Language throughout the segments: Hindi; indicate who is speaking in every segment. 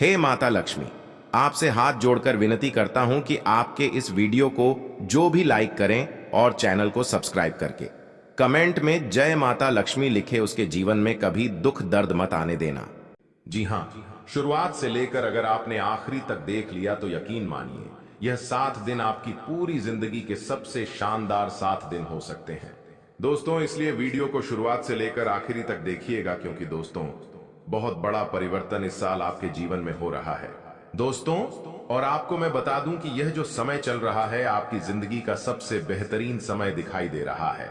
Speaker 1: हे माता लक्ष्मी, आपसे हाथ जोड़कर विनती करता हूं कि आपके इस वीडियो को जो भी लाइक करें और चैनल को सब्सक्राइब करके कमेंट में जय माता लक्ष्मी लिखे उसके जीवन में कभी दुख दर्द मत आने देना।
Speaker 2: जी हाँ, शुरुआत से लेकर अगर आपने आखिरी तक देख लिया तो यकीन मानिए यह 7 दिन आपकी पूरी जिंदगी के सबसे शानदार 7 दिन हो सकते हैं। दोस्तों, इसलिए वीडियो को शुरुआत से लेकर आखिरी तक देखिएगा, क्योंकि दोस्तों बहुत बड़ा परिवर्तन इस साल आपके जीवन में हो रहा है दोस्तों। और आपको मैं बता दूं कि यह जो समय चल रहा है आपकी जिंदगी का सबसे बेहतरीन समय दिखाई दे रहा है।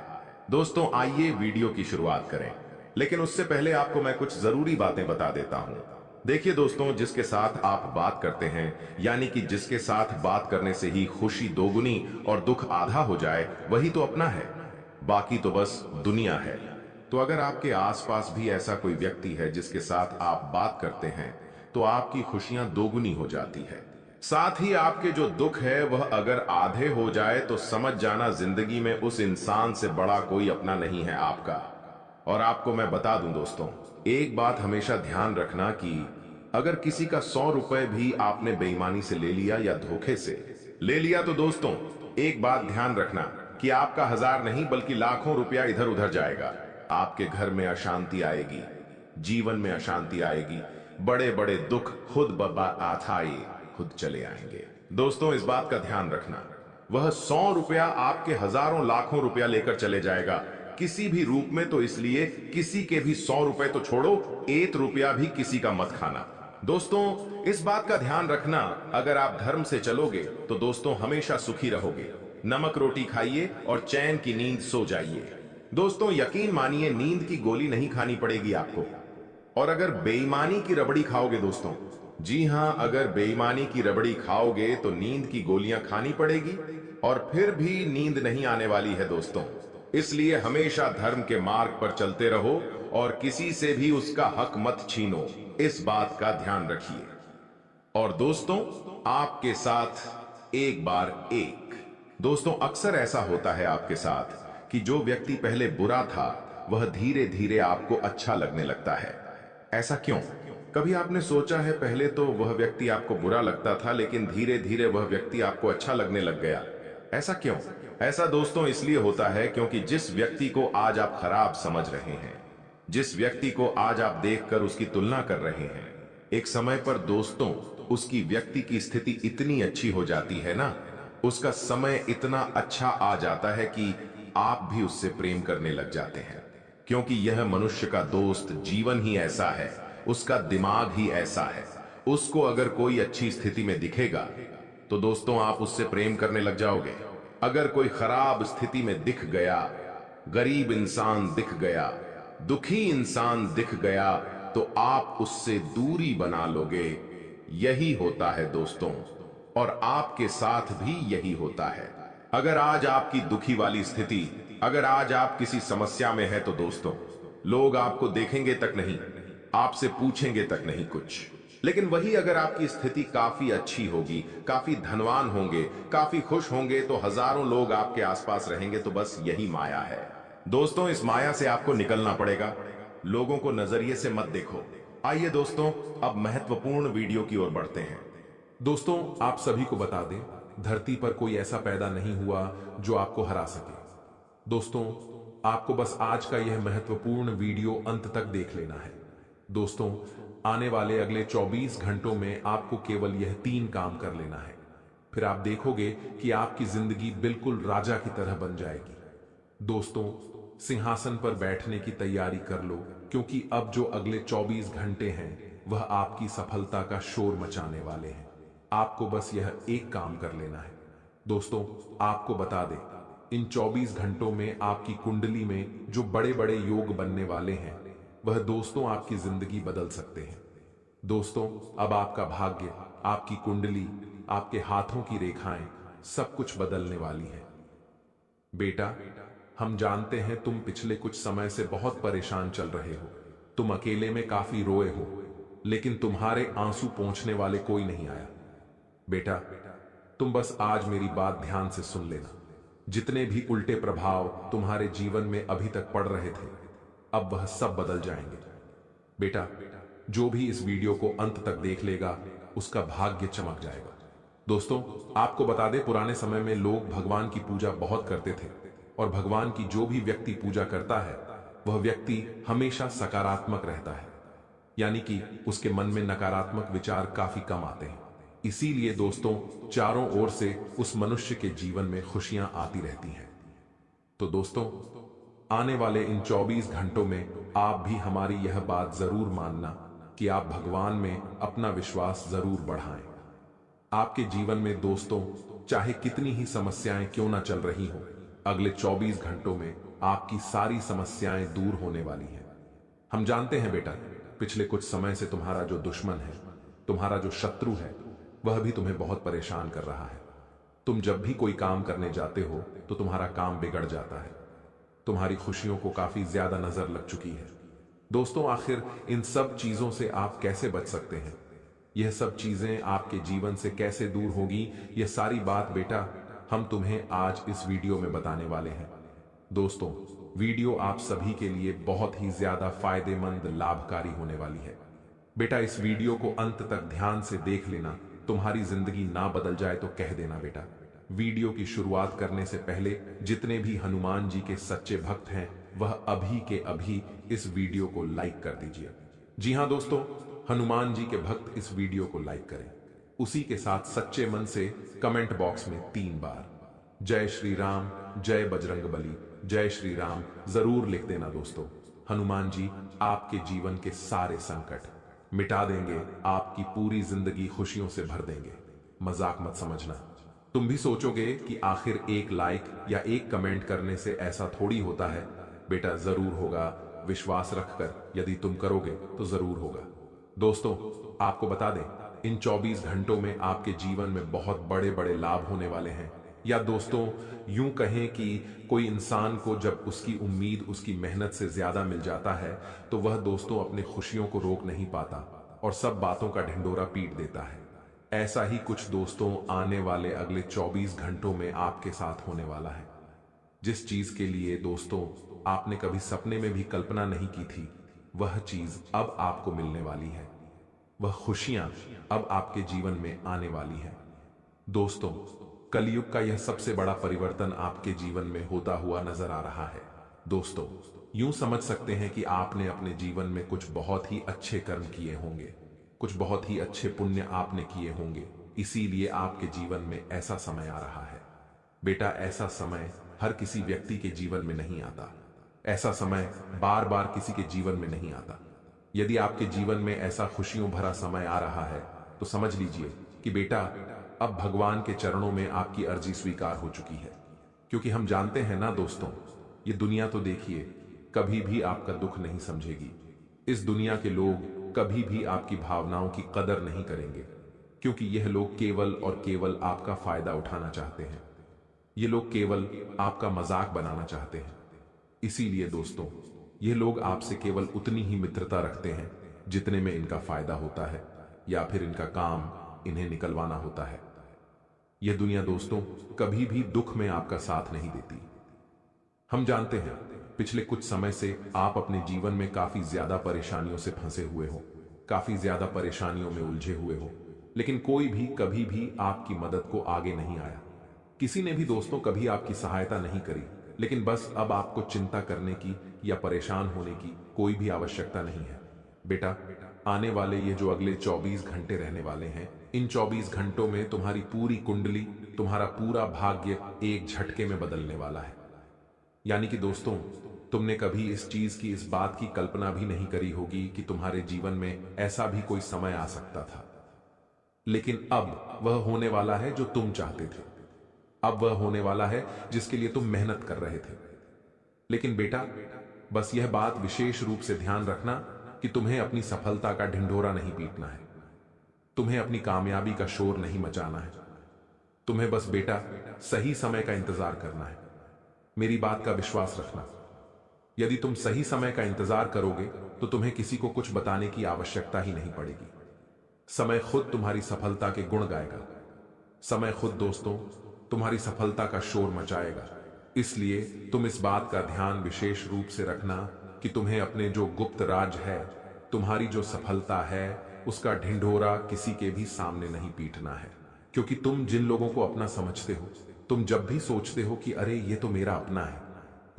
Speaker 2: दोस्तों, आइए वीडियो की शुरुआत करें, लेकिन उससे पहले आपको मैं कुछ जरूरी बातें बता देता हूं। देखिए दोस्तों, जिसके साथ आप बात करते हैं, यानी कि जिसके साथ बात करने से ही खुशी दोगुनी और दुख आधा हो जाए, वही तो अपना है, बाकी तो बस दुनिया है। तो अगर आपके आसपास भी ऐसा कोई व्यक्ति है जिसके साथ आप बात करते हैं, तो आपकी खुशियां दोगुनी हो जाती है। साथ ही आपके जो दुख है वह अगर आधे हो जाए तो समझ जाना जिंदगी में उस इंसान से बड़ा कोई अपना नहीं है आपका। और आपको मैं बता दूं दोस्तों, एक बात हमेशा ध्यान रखना कि अगर किसी का 100 रुपए भी आपने बेईमानी से ले लिया या धोखे से ले लिया, तो दोस्तों एक बात ध्यान रखना कि आपका 1000 नहीं बल्कि लाखों रुपया इधर उधर जाएगा। आपके घर में अशांति आएगी, जीवन में अशांति आएगी, बड़े बड़े दुख खुद आए खुद चले आएंगे। दोस्तों, इस बात का ध्यान रखना, वह 100 रुपया आपके हजारों लाखों रुपया लेकर चले जाएगा किसी भी रूप में। तो इसलिए किसी के भी 100 रुपए तो छोड़ो, 1 रुपया भी किसी का मत खाना। दोस्तों, इस बात का ध्यान रखना, अगर आप धर्म से चलोगे तो दोस्तों हमेशा सुखी रहोगे। नमक रोटी खाइए और चैन की नींद सो जाइए। दोस्तों, यकीन मानिए नींद की गोली नहीं खानी पड़ेगी आपको। और अगर बेईमानी की रबड़ी खाओगे दोस्तों, जी हां, अगर बेईमानी की रबड़ी खाओगे तो नींद की गोलियां खानी पड़ेगी और फिर भी नींद नहीं आने वाली है दोस्तों। इसलिए हमेशा धर्म के मार्ग पर चलते रहो और किसी से भी उसका हक मत छीनो, इस बात का ध्यान रखिए। और दोस्तों, आपके साथ एक बार एक दोस्तों अक्सर ऐसा होता है आपके साथ कि जो व्यक्ति पहले बुरा था वह धीरे धीरे आपको अच्छा लगने लगता है। ऐसा क्यों? कभी आपने सोचा है पहले तो वह व्यक्ति आपको बुरा लगता था, लेकिन धीरे धीरे वह व्यक्ति आपको अच्छा लगने लग गया? ऐसा क्यों? ऐसा दोस्तों इसलिए होता है क्योंकि जिस व्यक्ति को आज आप खराब समझ रहे हैं, जिस व्यक्ति को आज आप देखकर उसकी तुलना कर रहे हैं, एक समय पर दोस्तों उसकी व्यक्ति की स्थिति इतनी अच्छी हो जाती है ना, उसका समय इतना अच्छा आ जाता है कि आप भी उससे प्रेम करने लग जाते हैं। क्योंकि यह मनुष्य का दोस्त जीवन ही ऐसा है, उसका दिमाग ही ऐसा है। उसको अगर कोई अच्छी स्थिति में दिखेगा तो दोस्तों आप उससे प्रेम करने लग जाओगे। अगर कोई खराब स्थिति में दिख गया, गरीब इंसान दिख गया, दुखी इंसान दिख गया, तो आप उससे दूरी बना लोगे। यही होता है दोस्तों, और आपके साथ भी यही होता है। अगर आज आपकी दुखी वाली स्थिति, अगर आज आप किसी समस्या में है, तो दोस्तों लोग आपको देखेंगे तक नहीं, आपसे पूछेंगे तक नहीं कुछ। लेकिन वही अगर आपकी स्थिति काफी अच्छी होगी, काफी धनवान होंगे, काफी खुश होंगे, तो हजारों लोग आपके आसपास रहेंगे। तो बस यही माया है दोस्तों, इस माया से आपको निकलना पड़ेगा। लोगों को नजरिए से मत देखो। आइए दोस्तों, अब महत्वपूर्ण वीडियो की ओर बढ़ते हैं।
Speaker 3: दोस्तों, आप सभी को बता दें, धरती पर कोई ऐसा पैदा नहीं हुआ जो आपको हरा सके। दोस्तों, आपको बस आज का यह महत्वपूर्ण वीडियो अंत तक देख लेना है। दोस्तों, आने वाले अगले 24 घंटों में आपको केवल यह 3 काम कर लेना है। फिर आप देखोगे कि आपकी जिंदगी बिल्कुल राजा की तरह बन जाएगी। दोस्तों, सिंहासन पर बैठने की तैयारी कर लो, क्योंकि अब जो अगले 24 घंटे हैं वह आपकी सफलता का शोर मचाने वाले हैं। आपको बस यह एक काम कर लेना है। दोस्तों, आपको बता दें, इन 24 घंटों में आपकी कुंडली में जो बड़े बड़े योग बनने वाले हैं, वह दोस्तों आपकी जिंदगी बदल सकते हैं। दोस्तों, अब आपका भाग्य, आपकी कुंडली, आपके हाथों की रेखाएं, सब कुछ बदलने वाली है। बेटा, हम जानते हैं तुम पिछले कुछ समय से बहुत परेशान चल रहे हो। तुम अकेले में काफी रोए हो, लेकिन तुम्हारे आंसू पोंछने वाले कोई नहीं आया। बेटा, तुम बस आज मेरी बात ध्यान से सुन लेना। जितने भी उल्टे प्रभाव तुम्हारे जीवन में अभी तक पड़ रहे थे, अब वह सब बदल जाएंगे। बेटा, जो भी इस वीडियो को अंत तक देख लेगा उसका भाग्य चमक जाएगा। दोस्तों, आपको बता दें, पुराने समय में लोग भगवान की पूजा बहुत करते थे और भगवान की जो भी व्यक्ति पूजा करता है वह व्यक्ति हमेशा सकारात्मक रहता है, यानी कि उसके मन में नकारात्मक विचार काफी कम आते हैं। इसीलिए दोस्तों, चारों ओर से उस मनुष्य के जीवन में खुशियां आती रहती हैं। तो दोस्तों, आने वाले इन 24 घंटों में आप भी हमारी यह बात जरूर मानना कि आप भगवान में अपना विश्वास जरूर बढ़ाएं। आपके जीवन में दोस्तों, चाहे कितनी ही समस्याएं क्यों ना चल रही हो, अगले 24 घंटों में आपकी सारी समस्याएं दूर होने वाली हैं। हम जानते हैं बेटा, पिछले कुछ समय से तुम्हारा जो दुश्मन है, तुम्हारा जो शत्रु है, वह भी तुम्हें बहुत परेशान कर रहा है। तुम जब भी कोई काम करने जाते हो तो तुम्हारा काम बिगड़ जाता है। तुम्हारी खुशियों को काफी ज्यादा नजर लग चुकी है। दोस्तों, आखिर इन सब चीजों से आप कैसे बच सकते हैं? यह सब चीजें आपके जीवन से कैसे दूर होगी, यह सारी बात बेटा हम तुम्हें आज इस वीडियो में बताने वाले हैं। दोस्तों, वीडियो आप सभी के लिए बहुत ही ज्यादा फायदेमंद, लाभकारी होने वाली है। बेटा, इस वीडियो को अंत तक ध्यान से देख लेना। तुम्हारी जिंदगी ना बदल जाए तो कह देना बेटा। वीडियो की शुरुआत करने से पहले जितने भी हनुमान जी के सच्चे भक्त हैं वह अभी के अभी इस वीडियो को लाइक कर दीजिए। जी हां दोस्तों, हनुमान जी के भक्त इस वीडियो को लाइक करें। उसी के साथ सच्चे मन से कमेंट बॉक्स में 3 बार जय श्री राम, जय बजरंगबली, जय श्री राम जरूर लिख देना। दोस्तों, हनुमान जी आपके जीवन के सारे संकट मिटा देंगे, आपकी पूरी जिंदगी खुशियों से भर देंगे। मजाक मत समझना। तुम भी सोचोगे कि आखिर एक लाइक या एक कमेंट करने से ऐसा थोड़ी होता है। बेटा, जरूर होगा। विश्वास रखकर यदि तुम करोगे तो जरूर होगा। दोस्तों, आपको बता दें, इन 24 घंटों में आपके जीवन में बहुत बड़े बड़े लाभ होने वाले हैं। या दोस्तों, यूं कहें कि कोई इंसान को जब उसकी उम्मीद उसकी मेहनत से ज्यादा मिल जाता है तो वह दोस्तों अपनी खुशियों को रोक नहीं पाता और सब बातों का ढिंडोरा पीट देता है। ऐसा ही कुछ दोस्तों आने वाले अगले 24 घंटों में आपके साथ होने वाला है। जिस चीज के लिए दोस्तों आपने कभी सपने में भी कल्पना नहीं की थी, वह चीज अब आपको मिलने वाली है। वह खुशियां अब आपके जीवन में आने वाली हैं। दोस्तों, कलयुग का यह सबसे बड़ा परिवर्तन आपके जीवन में होता हुआ नजर आ रहा है। दोस्तों, यूं समझ सकते हैं कि आपने अपने जीवन में कुछ बहुत ही अच्छे कर्म किए होंगे, कुछ बहुत ही अच्छे पुण्य आपने किए होंगे, इसीलिए आपके जीवन में ऐसा समय आ रहा है। बेटा, ऐसा समय हर किसी व्यक्ति के जीवन में नहीं आता। ऐसा समय बार बार किसी के जीवन में नहीं आता। यदि आपके जीवन में ऐसा खुशियों भरा समय आ रहा है तो समझ लीजिए कि बेटा अब भगवान के चरणों में आपकी अर्जी स्वीकार हो चुकी है। क्योंकि हम जानते हैं ना दोस्तों, ये दुनिया तो देखिए कभी भी आपका दुख नहीं समझेगी। इस दुनिया के लोग कभी भी आपकी भावनाओं की कदर नहीं करेंगे, क्योंकि यह लोग केवल और केवल आपका फायदा उठाना चाहते हैं। ये लोग केवल आपका मजाक बनाना चाहते हैं। इसीलिए दोस्तों, ये लोग आपसे केवल उतनी ही मित्रता रखते हैं जितने में इनका फायदा होता है या फिर इनका काम इन्हें निकलवाना होता है। यह दुनिया दोस्तों कभी भी दुख में आपका साथ नहीं देती। हम जानते हैं पिछले कुछ समय से आप अपने जीवन में काफी ज्यादा परेशानियों से फंसे हुए हो, काफी ज्यादा परेशानियों में उलझे हुए हो, लेकिन कोई भी कभी भी आपकी मदद को आगे नहीं आया। किसी ने भी दोस्तों कभी आपकी सहायता नहीं करी। लेकिन बस अब आपको चिंता करने की या परेशान होने की कोई भी आवश्यकता नहीं है। बेटा, आने वाले ये जो अगले 24 घंटे रहने वाले हैं, इन 24 घंटों में तुम्हारी पूरी कुंडली, तुम्हारा पूरा भाग्य एक झटके में बदलने वाला है। यानी कि दोस्तों, तुमने कभी इस चीज की, इस बात की कल्पना भी नहीं करी होगी कि तुम्हारे जीवन में ऐसा भी कोई समय आ सकता था। लेकिन अब वह होने वाला है जो तुम चाहते थे। अब वह होने वाला है जिसके लिए तुम मेहनत कर रहे थे। लेकिन बेटा, बस यह बात विशेष रूप से ध्यान रखना कि तुम्हें अपनी सफलता का ढिंढोरा नहीं पीटना है। तुम्हें अपनी कामयाबी का शोर नहीं मचाना है। तुम्हें बस बेटा सही समय का इंतजार करना है। मेरी बात का विश्वास रखना। यदि तुम सही समय का इंतजार करोगे तो तुम्हें किसी को कुछ बताने की आवश्यकता ही नहीं पड़ेगी। समय खुद तुम्हारी सफलता के गुण गाएगा। समय खुद दोस्तों तुम्हारी सफलता का शोर मचाएगा। इसलिए तुम इस बात का ध्यान विशेष रूप से रखना कि तुम्हें अपने जो गुप्त राज है तुम्हारी जो सफलता है उसका ढिंढोरा किसी के भी सामने नहीं पीटना है, क्योंकि तुम जिन लोगों को अपना समझते हो, तुम जब भी सोचते हो कि अरे ये तो मेरा अपना है,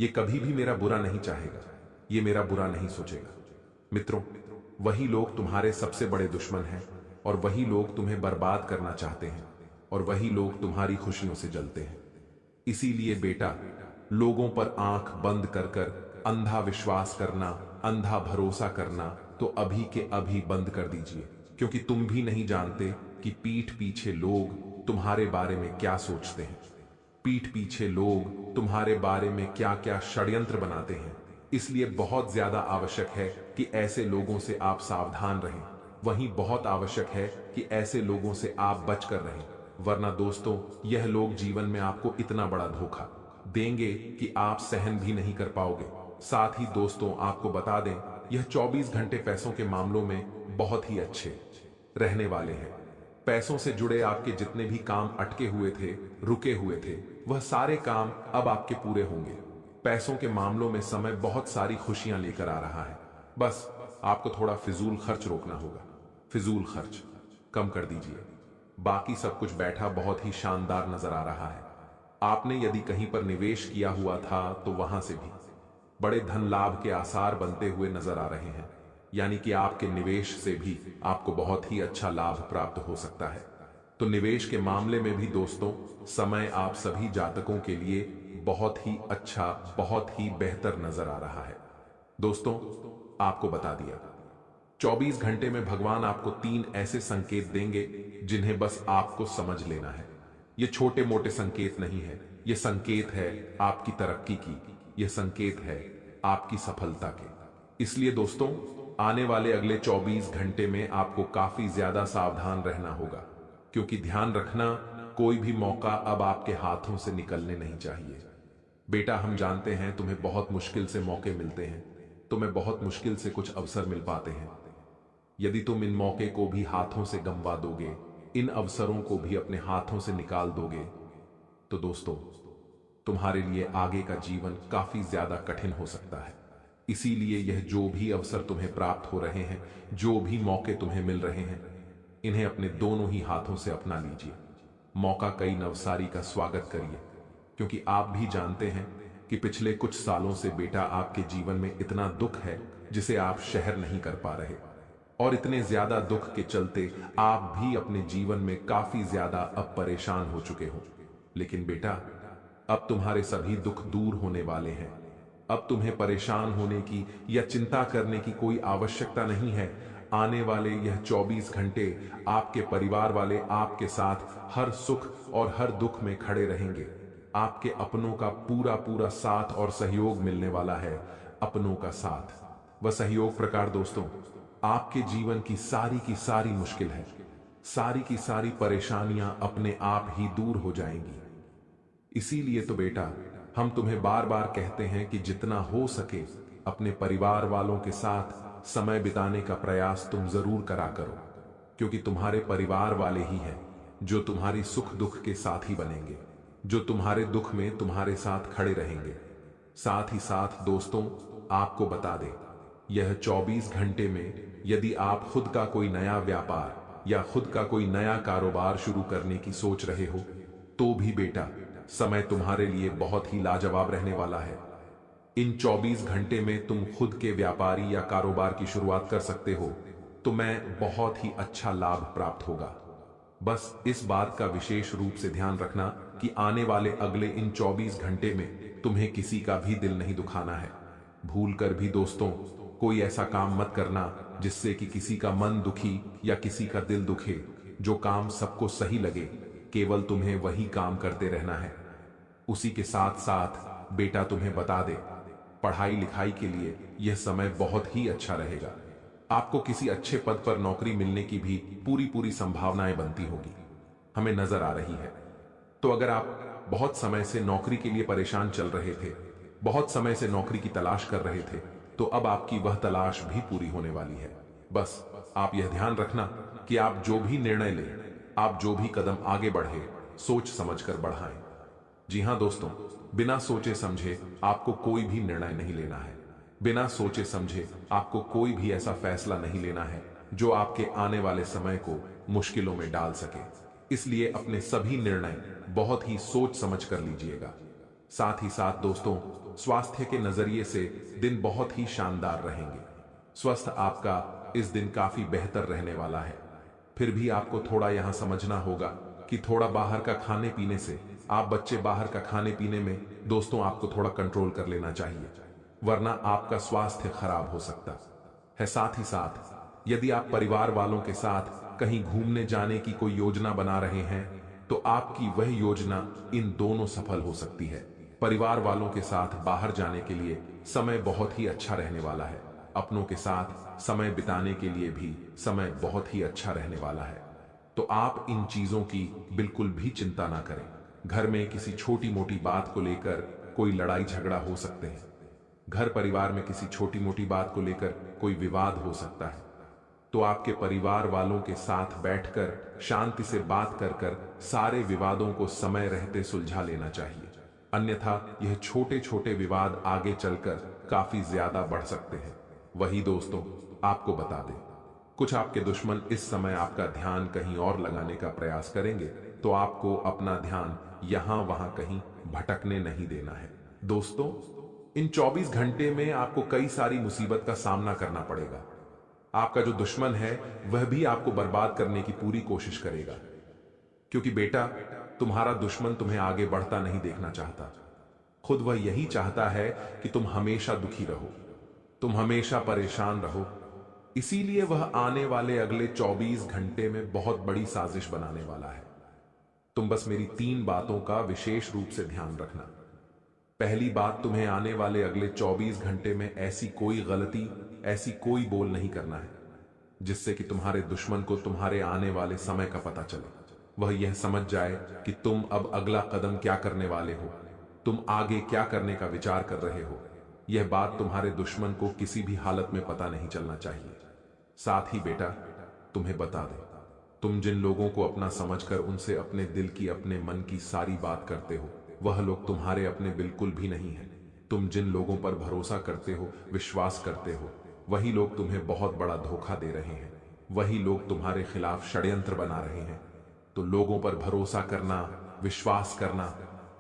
Speaker 3: ये कभी भी मेरा बुरा नहीं चाहेगा, ये मेरा बुरा नहीं सोचेगा, मित्रों, वही लोग तुम्हारे सबसे बड़े दुश्मन हैं और वही लोग तुम्हें बर्बाद करना चाहते हैं और वही लोग तुम्हारी खुशियों से जलते हैं। इसीलिए बेटा, लोगों पर आंख बंद कर कर अंधा विश्वास करना, अंधा भरोसा करना तो अभी के अभी बंद कर दीजिए, क्योंकि तुम भी नहीं जानते कि पीठ पीछे लोग तुम्हारे बारे में क्या सोचते हैं। पीठ पीछे लोग तुम्हारे बारे में क्या क्या षड्यंत्र बनाते हैं। इसलिए बहुत ज्यादा आवश्यक है कि ऐसे लोगों से आप सावधान रहें। वहीं बहुत आवश्यक है कि ऐसे लोगों से आप बचकर रहें, वरना दोस्तों यह लोग जीवन में आपको इतना बड़ा धोखा देंगे कि आप सहन भी नहीं कर पाओगे। साथ ही दोस्तों आपको बता दें, यह 24 घंटे पैसों के मामलों में बहुत ही अच्छे रहने वाले हैं। पैसों से जुड़े आपके जितने भी काम अटके हुए थे, रुके हुए थे, वह सारे काम अब आपके पूरे होंगे। पैसों के मामलों में समय बहुत सारी खुशियां लेकर आ रहा है। बस आपको थोड़ा फिजूल खर्च रोकना होगा। फिजूल खर्च कम कर दीजिए। बाकी सब कुछ बैठा बहुत ही शानदार नजर आ रहा है। आपने यदि कहीं पर निवेश किया हुआ था तो वहां से भी बड़े धन लाभ के आसार बनते हुए नजर आ रहे हैं, यानी कि आपके निवेश से भी आपको बहुत ही अच्छा लाभ प्राप्त हो सकता है। तो निवेश के मामले में भी दोस्तों समय आप सभी जातकों के लिए बहुत ही अच्छा, बहुत ही बेहतर नजर आ रहा है। दोस्तों आपको बता दिया, 24 घंटे में भगवान आपको 3 ऐसे संकेत देंगे जिन्हें बस आपको समझ लेना है। ये छोटे मोटे संकेत नहीं है, ये संकेत है आपकी तरक्की की, ये संकेत है आपकी सफलता के। इसलिए दोस्तों आने वाले अगले 24 घंटे में आपको काफी ज्यादा सावधान रहना होगा, क्योंकि ध्यान रखना कोई भी मौका अब आपके हाथों से निकलने नहीं चाहिए। बेटा हम जानते हैं तुम्हें बहुत मुश्किल से मौके मिलते हैं, तुम्हें बहुत मुश्किल से कुछ अवसर मिल पाते हैं। यदि तुम इन मौके को भी हाथों से गंवा दोगे, इन अवसरों को भी अपने हाथों से निकाल दोगे, तो दोस्तों तुम्हारे लिए आगे का जीवन काफी ज्यादा कठिन हो सकता है। इसीलिए यह जो भी अवसर तुम्हें प्राप्त हो रहे हैं, जो भी मौके तुम्हें मिल रहे हैं, इन्हें अपने दोनों ही हाथों से अपना लीजिए। मौका कई नवसारी का स्वागत करिए, क्योंकि आप भी जानते हैं कि पिछले कुछ सालों से बेटा आपके जीवन में इतना दुख है जिसे आप शहर नहीं कर पा रहे, और इतने ज्यादा दुख के चलते आप भी अपने जीवन में काफी ज्यादा अब परेशान हो चुके हो। लेकिन बेटा अब तुम्हारे सभी दुख दूर होने वाले हैं। अब तुम्हें परेशान होने की या चिंता करने की कोई आवश्यकता नहीं है। आने वाले यह 24 घंटे आपके परिवार वाले आपके साथ हर सुख और हर दुख में खड़े रहेंगे। आपके अपनों का पूरा पूरा साथ और सहयोग मिलने वाला है। अपनों का साथ, वह सहयोग प्रकार दोस्तों आपके जीवन की सारी मुश्किल है, सारी की सारी परेशानियां अपने आप ही दूर हो जाएंगी। इसीलिए तो बेटा हम तुम्हें बार बार कहते हैं कि जितना हो सके अपने परिवार वालों के साथ समय बिताने का प्रयास तुम जरूर करा करो, क्योंकि तुम्हारे परिवार वाले ही हैं जो तुम्हारी सुख दुख के साथी बनेंगे, जो तुम्हारे दुख में तुम्हारे साथ खड़े रहेंगे। साथ ही साथ दोस्तों आपको बता दें, यह 24 घंटे में यदि आप खुद का कोई नया व्यापार या खुद का कोई नया कारोबार शुरू करने की सोच रहे हो, तो भी बेटा समय तुम्हारे लिए बहुत ही लाजवाब रहने वाला है। इन 24 घंटे में तुम खुद के व्यापारी या कारोबार की शुरुआत कर सकते हो, तो मैं बहुत ही अच्छा लाभ प्राप्त होगा। बस इस बात का विशेष रूप से ध्यान रखना कि आने वाले अगले इन 24 घंटे में तुम्हें किसी का भी दिल नहीं दुखाना है। भूल कर भी दोस्तों कोई ऐसा काम मत करना जिससे कि किसी का मन दुखी या किसी का दिल दुखे। जो काम सबको सही लगे केवल तुम्हें वही काम करते रहना है। उसी के साथ साथ बेटा तुम्हें बता दे, पढ़ाई लिखाई के लिए यह समय बहुत ही अच्छा रहेगा। आपको किसी अच्छे पद पर नौकरी मिलने की भी पूरी संभावनाएं बनती होगी, हमें नजर आ रही है। तो अगर आप बहुत समय से नौकरी के लिए परेशान चल रहे थे, बहुत समय से नौकरी की तलाश कर रहे थे, तो अब आपकी वह तलाश भी पूरी होने वाली है। बस आप यह ध्यान रखना कि आप जो भी निर्णय लें, आप जो भी कदम आगे बढ़े, सोच समझकर बढ़ाएं। जी हां दोस्तों, बिना सोचे समझे आपको कोई भी निर्णय नहीं लेना है। बिना सोचे समझे आपको कोई भी ऐसा फैसला नहीं लेना है जो आपके आने वाले समय को मुश्किलों में डाल सके। इसलिए अपने सभी निर्णय बहुत ही सोच समझ कर लीजिएगा। साथ ही साथ दोस्तों, स्वास्थ्य के नजरिए से दिन बहुत ही शानदार रहेंगे। स्वस्थ आपका इस दिन काफी बेहतर रहने वाला है। फिर भी आपको थोड़ा यहां समझना होगा कि थोड़ा बाहर का खाने पीने से, आप बच्चे बाहर का खाने पीने में दोस्तों आपको थोड़ा कंट्रोल कर लेना चाहिए, वरना आपका स्वास्थ्य खराब हो सकता है। साथ ही साथ यदि आप परिवार वालों के साथ कहीं घूमने जाने की कोई योजना बना रहे हैं तो आपकी वह योजना इन दोनों सफल हो सकती है। परिवार वालों के साथ बाहर जाने के लिए समय बहुत ही अच्छा रहने वाला है। अपनों के साथ समय बिताने के लिए भी समय बहुत ही अच्छा रहने वाला है। तो आप इन चीजों की बिल्कुल भी चिंता ना करें। घर में किसी छोटी मोटी बात को लेकर कोई लड़ाई झगड़ा हो सकते हैं। घर परिवार में किसी छोटी मोटी बात को लेकर कोई विवाद हो सकता है। तो आपके परिवार वालों के साथ बैठकर शांति से बात कर सारे विवादों को समय रहते सुलझा लेना चाहिए। अन्यथा यह छोटे छोटे विवाद आगे चलकर काफी ज्यादा बढ़ सकते हैं। वही दोस्तों, आपको बता दें, कुछ आपके दुश्मन इस समय आपका ध्यान कहीं और लगाने का प्रयास करेंगे, तो आपको अपना ध्यान यहां वहां कहीं भटकने नहीं देना है। दोस्तों, इन 24 घंटे में आपको कई सारी मुसीबत का सामना करना पड़ेगा। आपका जो दुश्मन है वह भी आपको बर्बाद करने की पूरी कोशिश करेगा, क्योंकि बेटा, तुम्हारा दुश्मन तुम्हें आगे बढ़ता नहीं देखना चाहता। खुद वह यही चाहता है कि तुम हमेशा दुखी रहो, तुम हमेशा परेशान रहो। इसीलिए वह आने वाले अगले 24 घंटे में बहुत बड़ी साजिश बनाने वाला है। तुम बस मेरी 3 बातों का विशेष रूप से ध्यान रखना। पहली बात, तुम्हें आने वाले अगले 24 घंटे में ऐसी कोई गलती, ऐसी कोई बोल नहीं करना है जिससे कि तुम्हारे दुश्मन को तुम्हारे आने वाले समय का पता चले। वह यह समझ जाए कि तुम अब अगला कदम क्या करने वाले हो, तुम आगे क्या करने का विचार कर रहे हो। यह बात तुम्हारे दुश्मन को किसी भी हालत में पता नहीं चलना चाहिए। साथ ही बेटा, तुम्हें बता दें, तुम जिन लोगों को अपना समझकर उनसे अपने दिल की, अपने मन की सारी बात करते हो, वह लोग तुम्हारे अपने बिल्कुल भी नहीं है। तुम जिन लोगों पर भरोसा करते हो, विश्वास करते हो, वही लोग तुम्हें बहुत बड़ा धोखा दे रहे हैं। वही लोग तुम्हारे खिलाफ षड्यंत्र बना रहे हैं। तो लोगों पर भरोसा करना, विश्वास करना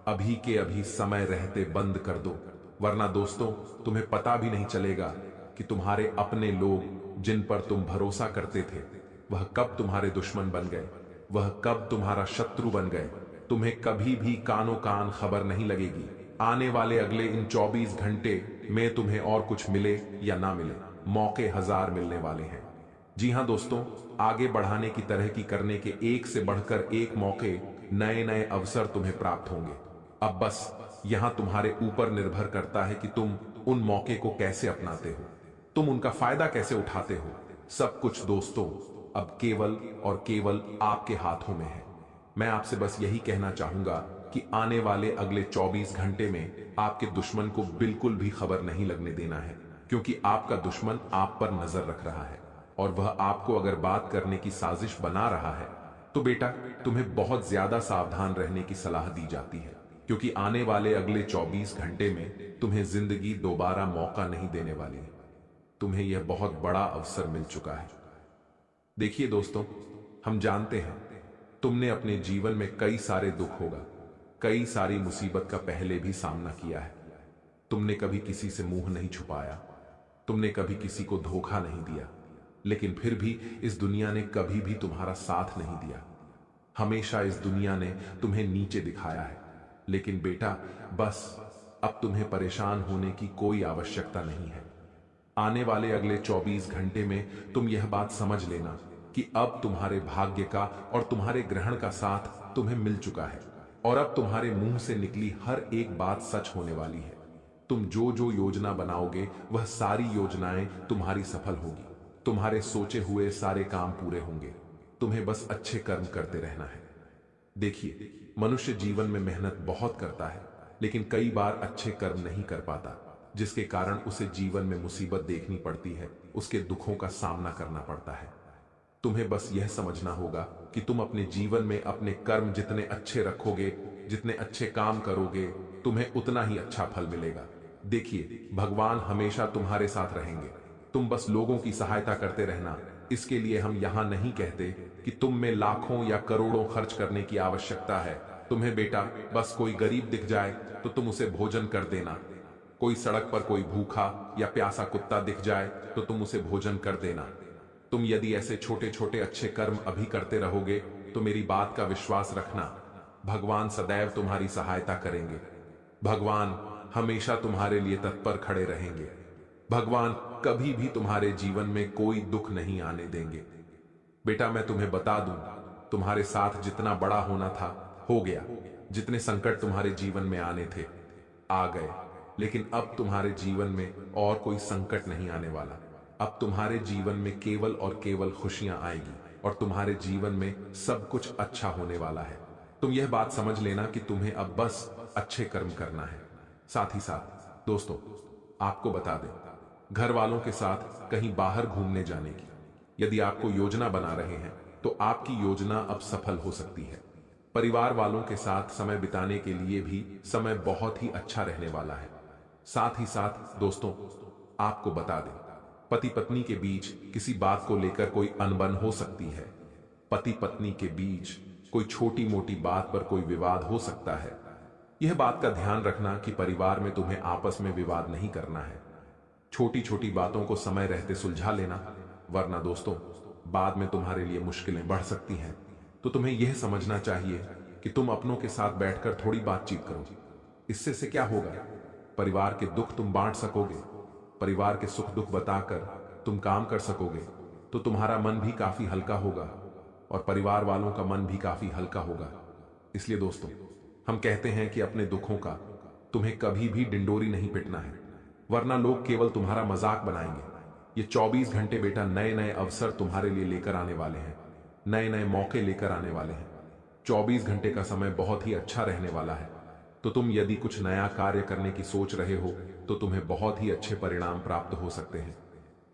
Speaker 3: अभी के अभी समय रहते बंद कर दो, वरना दोस्तों, तुम्हें पता भी नहीं चलेगा कि तुम्हारे अपने लोग जिन पर तुम भरोसा करते थे, वह कब तुम्हारे दुश्मन बन गए, वह कब तुम्हारा शत्रु बन गए। तुम्हें कभी भी कानो कान खबर नहीं लगेगी। आने वाले अगले इन 24 घंटे में तुम्हें और कुछ मिले या ना मिले, मौके 1000 मिलने वाले हैं। जी हां दोस्तों, आगे बढ़ाने की तरह की करने के एक से बढ़कर एक मौके, नए नए अवसर तुम्हें प्राप्त होंगे। अब बस यहां तुम्हारे ऊपर निर्भर करता है कि तुम उन मौके को कैसे अपनाते हो, तुम उनका फायदा कैसे उठाते हो। सब कुछ दोस्तों अब केवल और केवल आपके हाथों में है। मैं आपसे बस यही कहना चाहूंगा कि आने वाले अगले 24 घंटे में आपके दुश्मन को बिल्कुल भी खबर नहीं लगने देना है, क्योंकि आपका दुश्मन आप पर नजर रख रहा है और वह आपको अगर बात करने की साजिश बना रहा है तो बेटा, तुम्हें बहुत ज्यादा सावधान रहने की सलाह दी जाती है, क्योंकि आने वाले अगले 24 घंटे में तुम्हें जिंदगी दोबारा मौका नहीं देने वाली है। तुम्हें यह बहुत बड़ा अवसर मिल चुका है। देखिए दोस्तों, हम जानते हैं तुमने अपने जीवन में कई सारे दुख होगा, कई सारी मुसीबत का पहले भी सामना किया है। तुमने कभी किसी से मुंह नहीं छुपाया, तुमने कभी किसी को धोखा नहीं दिया, लेकिन फिर भी इस दुनिया ने कभी भी तुम्हारा साथ नहीं दिया। हमेशा इस दुनिया ने तुम्हें नीचे दिखाया है। लेकिन बेटा, बस अब तुम्हें परेशान होने की कोई आवश्यकता नहीं है। आने वाले अगले 24 घंटे में तुम यह बात समझ लेना कि अब तुम्हारे भाग्य का और तुम्हारे ग्रहण का साथ तुम्हें मिल चुका है और अब तुम्हारे मुंह से निकली हर एक बात सच होने वाली है। तुम जो जो योजना बनाओगे वह सारी योजनाएं तुम्हारी सफल होगी। तुम्हारे सोचे हुए सारे काम पूरे होंगे। तुम्हें बस अच्छे कर्म करते रहना है। देखिए, मनुष्य जीवन में मेहनत बहुत करता है, लेकिन कई बार अच्छे कर्म नहीं कर पाता, जिसके कारण उसे जीवन में मुसीबत देखनी पड़ती है, उसके दुखों का सामना करना पड़ता है। तुम्हें बस यह समझना होगा कि तुम अपने जीवन में अपने कर्म जितने अच्छे रखोगे, जितने अच्छे काम करोगे, तुम्हें उतना ही अच्छा फल मिलेगा। देखिए, भगवान हमेशा तुम्हारे साथ रहेंगे। तुम बस लोगों की सहायता करते रहना। इसके लिए हम यहां नहीं कहते कि तुम में लाखों या करोड़ों खर्च करने की आवश्यकता है। तुम्हें बेटा बस कोई गरीब दिख जाए तो तुम उसे भोजन कर देना। कोई सड़क पर कोई भूखा या प्यासा कुत्ता दिख जाए तो तुम उसे भोजन कर देना। तुम यदि ऐसे छोटे छोटे अच्छे कर्म अभी करते रहोगे तो मेरी बात का विश्वास रखना, भगवान सदैव तुम्हारी सहायता करेंगे। भगवान हमेशा तुम्हारे लिए तत्पर खड़े रहेंगे। भगवान कभी भी तुम्हारे जीवन में कोई दुख नहीं आने देंगे। बेटा मैं तुम्हें बता दूं, तुम्हारे साथ जितना बड़ा होना था हो गया। जितने संकट तुम्हारे जीवन में आने थे आ गए, लेकिन अब तुम्हारे जीवन में और कोई संकट नहीं आने वाला। अब तुम्हारे जीवन में केवल और केवल खुशियां आएगी और तुम्हारे जीवन में सब कुछ अच्छा होने वाला है। तुम यह बात समझ लेना कि तुम्हें अब बस अच्छे कर्म करना है। साथ ही साथ दोस्तों, आपको बता दें, घर वालों के साथ कहीं बाहर घूमने जाने की यदि आपको योजना बना रहे हैं तो आपकी योजना अब सफल हो सकती है। परिवार वालों के साथ समय बिताने के लिए भी समय बहुत ही अच्छा रहने वाला है। साथ ही साथ दोस्तों, आपको बता दें, पति पत्नी के बीच किसी बात को लेकर कोई अनबन हो सकती है। पति पत्नी के बीच कोई छोटी मोटी बात पर कोई विवाद हो सकता है। यह बात का ध्यान रखना कि परिवार में तुम्हें आपस में विवाद नहीं करना है। छोटी छोटी बातों को समय रहते सुलझा लेना, वरना दोस्तों बाद में तुम्हारे लिए मुश्किलें बढ़ सकती हैं। तो तुम्हें यह समझना चाहिए कि तुम अपनों के साथ बैठकर थोड़ी बातचीत करो। इससे से क्या होगा, परिवार के दुख तुम बांट सकोगे, परिवार के सुख दुख बताकर तुम काम कर सकोगे, तो तुम्हारा मन भी काफी हल्का होगा और परिवार वालों का मन भी काफी हल्का होगा। इसलिए दोस्तों, हम कहते हैं कि अपने दुखों का तुम्हें कभी भी डिंडोरी नहीं पिटना है, वरना लोग केवल तुम्हारा मजाक बनाएंगे। ये 24 घंटे बेटा नए नए अवसर तुम्हारे लिए लेकर आने वाले हैं, नए नए मौके लेकर आने वाले हैं। 24 घंटे का समय बहुत ही अच्छा रहने वाला है। तो तुम यदि कुछ नया कार्य करने की सोच रहे हो तो तुम्हें बहुत ही अच्छे परिणाम प्राप्त हो सकते हैं।